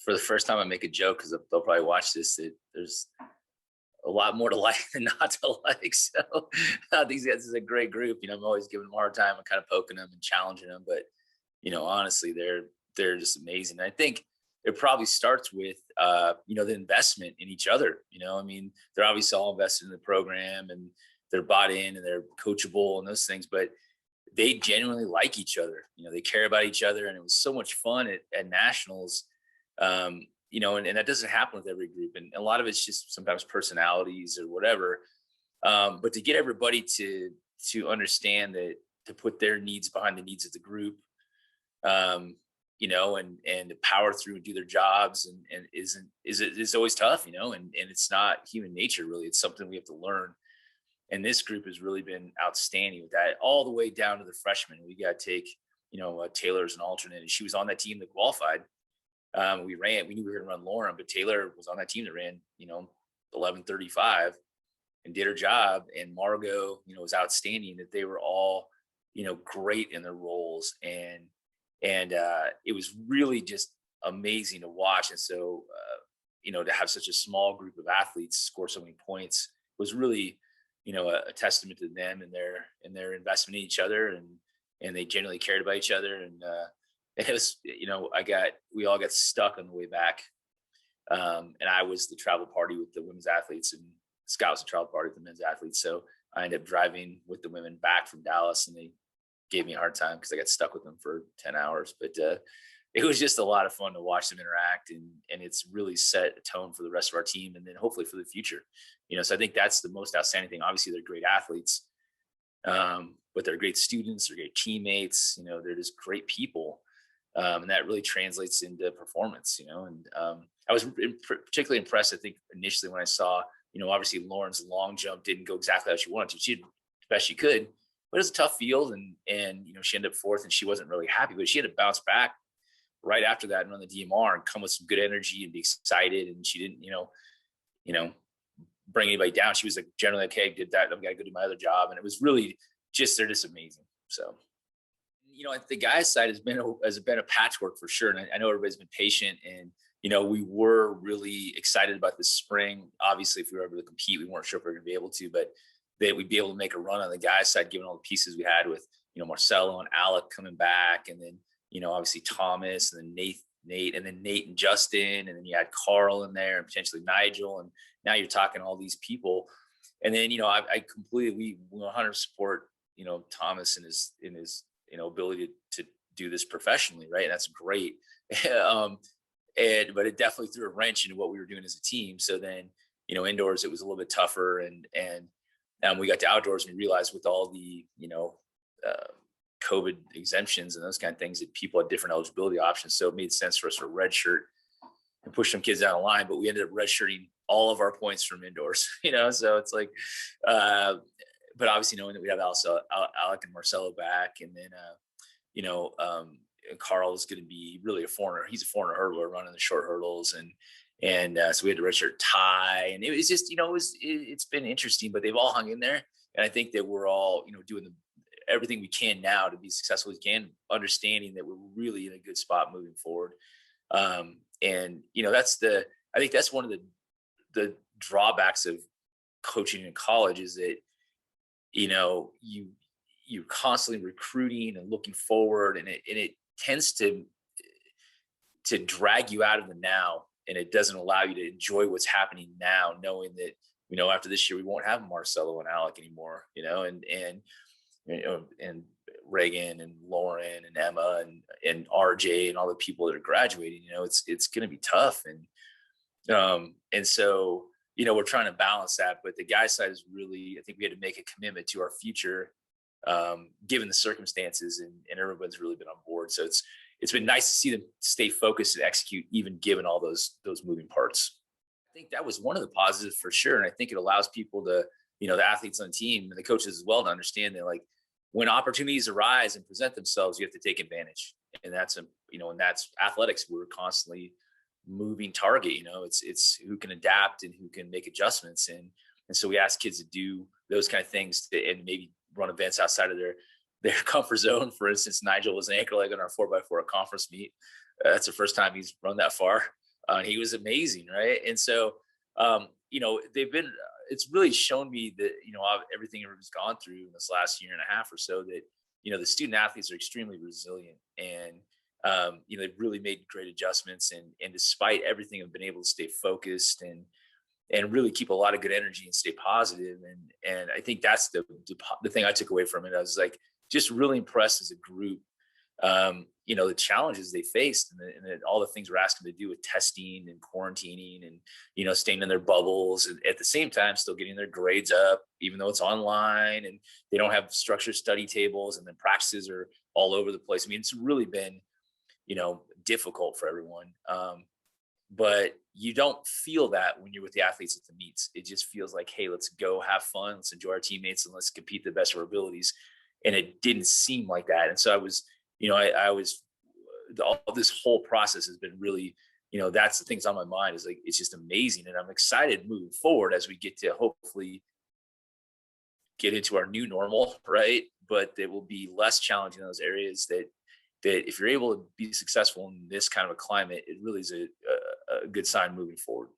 for the first time I make a joke because they'll probably watch this. That there's a lot more to like than not to like. So these guys is a great group. I'm always giving them a hard time and kind of poking them and challenging them. But honestly, they're just amazing. And I think it probably starts with the investment in each other. I mean, they're obviously all invested in the program and they're bought in and they're coachable and those things, but they genuinely like each other. They care about each other, and it was so much fun at nationals. And that doesn't happen with every group, and a lot of it's just sometimes personalities or whatever. But to get everybody to understand that, to put their needs behind the needs of the group, and to power through and do their jobs, and is always tough, and it's not human nature really. It's something we have to learn. And this group has really been outstanding with that, all the way down to the freshmen. We got to take, Taylor as an alternate, and she was on that team that qualified. We knew we were going to run Lauren, but Taylor was on that team that ran, 11:35 and did her job. And Margot, was outstanding. That they were all, great in their roles. And it was really just amazing to watch. And so, to have such a small group of athletes score so many points was really, a testament to them and their investment in each other, and they genuinely cared about each other. And it was, we all got stuck on the way back. And I was the travel party with the women's athletes, and Scott was the travel party with the men's athletes. So I ended up driving with the women back from Dallas, and they gave me a hard time because I got stuck with them for 10 hours. But it was just a lot of fun to watch them interact, and it's really set a tone for the rest of our team, and then hopefully for the future. So I think that's the most outstanding thing. Obviously, they're great athletes, but they're great students, they're great teammates, they're just great people. And that really translates into performance, and I was particularly impressed, I think, initially when I saw, obviously Lauren's long jump didn't go exactly how she wanted to. She did the best she could, but it was a tough field, and she ended up fourth, and she wasn't really happy, but she had to bounce back right after that and run the DMR and come with some good energy and be excited. And she didn't, bring anybody down. She was like, generally, okay, did that, I've got to go do my other job. And it was really they're just amazing. So, the guys' side has been a patchwork for sure. And I know everybody's been patient, and, we were really excited about this spring. Obviously, if we were able to compete, we weren't sure if we were going to be able to, but that we'd be able to make a run on the guys' side, given all the pieces we had with, Marcelo and Alec coming back. And then, obviously Thomas, and then Nate, and then Nate and Justin. And then you had Carl in there and potentially Nigel. And now you're talking all these people. And then, I completely, we 100 support, Thomas and his ability to do this professionally. Right. And that's great. But it definitely threw a wrench into what we were doing as a team. So then, indoors, it was a little bit tougher, and we got to outdoors, and we realized with all the, COVID exemptions and those kind of things, that people had different eligibility options. So it made sense for us to redshirt and push some kids down the line, but we ended up redshirting all of our points from indoors, so it's like, but obviously knowing that we have Alec and Marcelo back, and then, Carl is going to be really a foreigner. He's a foreigner hurdler running the short hurdles. And so we had to redshirt Ty, and it was just, it's been interesting, but they've all hung in there. And I think that we're all, doing everything we can now to be successful as we can, understanding that we're really in a good spot moving forward. And, I think that's one of the drawbacks of coaching in college, is that, you're constantly recruiting and looking forward, and it tends to drag you out of the now, and it doesn't allow you to enjoy what's happening now, knowing that, after this year, we won't have Marcelo and Alec anymore, and Reagan and Lauren and Emma and RJ and all the people that are graduating. It's going to be tough. And so, we're trying to balance that, but the guys' side is really, I think we had to make a commitment to our future, given the circumstances, and everyone's really been on board. So it's been nice to see them stay focused and execute, even given all those moving parts. I think that was one of the positives for sure. And I think it allows people to, the athletes on the team and the coaches as well, to understand that, like, when opportunities arise and present themselves, you have to take advantage. And that's, and that's athletics. We're constantly moving target, it's who can adapt and who can make adjustments. And so we ask kids to do those kind of things, and maybe run events outside of their comfort zone. For instance, Nigel was an anchor leg on our 4x4 at conference meet. That's the first time he's run that far. He was amazing, right? And so, it's really shown me that, everything everyone's gone through in this last year and a half or so, that, the student athletes are extremely resilient, and, they've really made great adjustments, and despite everything, have been able to stay focused and really keep a lot of good energy and stay positive. And I think that's the thing I took away from it. I was like, just really impressed as a group, the challenges they faced, and all the things we're asking them to do with testing and quarantining, and, staying in their bubbles, and at the same time still getting their grades up, even though it's online and they don't have structured study tables, and then practices are all over the place. I mean, it's really been, difficult for everyone. But you don't feel that when you're with the athletes at the meets. It just feels like, hey, let's go have fun, let's enjoy our teammates, and let's compete the best of our abilities. And it didn't seem like that. And so I was, I was, all this whole process has been really, that's the things on my mind, is like, it's just amazing. And I'm excited moving forward as we get to hopefully get into our new normal, right? But it will be less challenging in those areas, that if you're able to be successful in this kind of a climate, it really is a good sign moving forward.